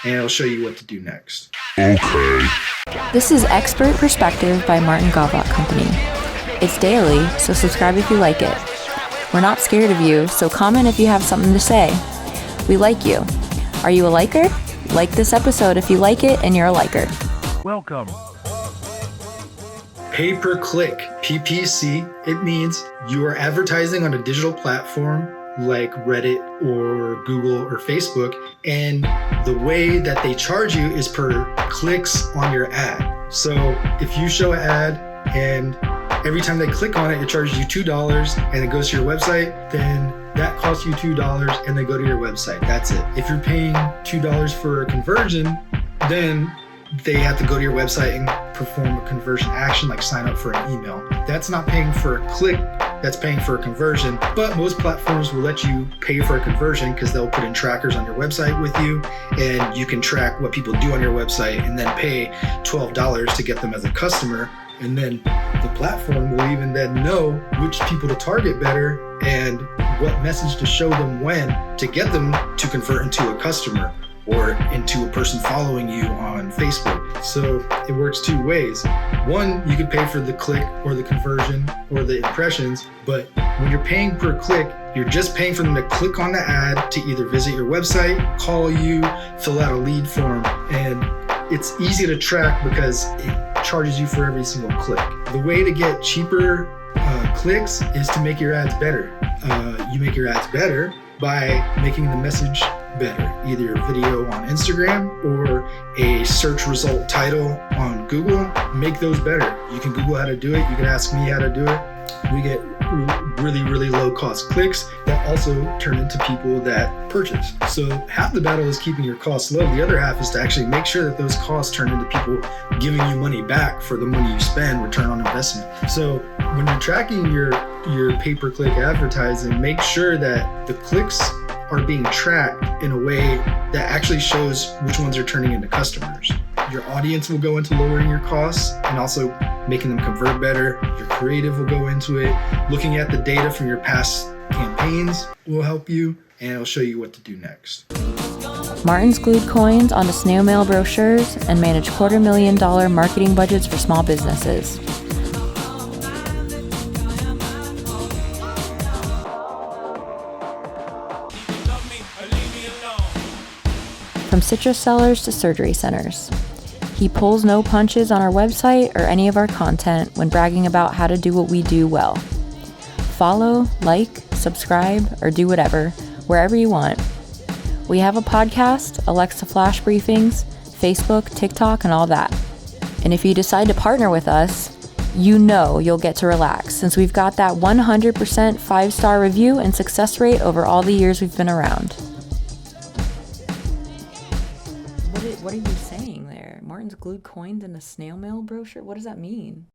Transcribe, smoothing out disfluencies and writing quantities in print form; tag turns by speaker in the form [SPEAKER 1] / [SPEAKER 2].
[SPEAKER 1] and it'll show you what to do next.
[SPEAKER 2] Okay.
[SPEAKER 3] This is Expert Perspective by Martin Gobot Company. It's daily, so subscribe if you like it. We're not scared of you, so comment if you have something to say. We like you. Are you a liker? Like this episode if you like it and you're a liker.
[SPEAKER 4] Welcome.
[SPEAKER 1] Pay-per-click, PPC, it means you are advertising on a digital platform like Reddit or Google or Facebook, and the way that they charge you is per clicks on your ad. So if you show an ad and every time they click on it, it charges you $2 and it goes to your website, then that costs you $2 and they go to your website. That's it. If you're paying $2 for a conversion, then they have to go to your website and perform a conversion action like sign up for an email. That's not paying for a click, that's paying for a conversion. But most platforms will let you pay for a conversion because they'll put in trackers on your website with you, and you can track what people do on your website and then pay $12 to get them as a customer. And then the platform will even then know which people to target better and what message to show them when to get them to convert into a customer or into a person following you on Facebook. So it works two ways. One, you could pay for the click or the conversion or the impressions, but when you're paying per click, you're just paying for them to click on the ad to either visit your website, call you, fill out a lead form, and it's easy to track because it charges you for every single click. The way to get cheaper clicks is to make your ads better. You make your ads better by making the message better, either a video on Instagram or a search result title on Google. Make those better. You can Google how to do it. You can ask me how to do it. We get really, really low cost clicks that also turn into people that purchase. So half the battle is keeping your costs low. The other half is to actually make sure that those costs turn into people giving you money back for the money you spend, return on investment. So when you're tracking your pay-per-click advertising, make sure that the clicks are being tracked in a way that actually shows which ones are turning into customers. Your audience will go into lowering your costs and also making them convert better. Your creative will go into it. Looking at the data from your past campaigns will help you, and it'll show you what to do next.
[SPEAKER 3] Martin's glued coins onto snail mail brochures and managed $250,000 marketing budgets for small businesses. From citrus sellers to surgery centers. He pulls no punches on our website or any of our content when bragging about how to do what we do well. Follow, like, subscribe, or do whatever, wherever you want. We have a podcast, Alexa Flash Briefings, Facebook, TikTok, and all that. And if you decide to partner with us, you know you'll get to relax since we've got that 100% 5-star review and success rate over all the years we've been around. What are you saying there? Martin's glued coins in a snail mail brochure? What does that mean?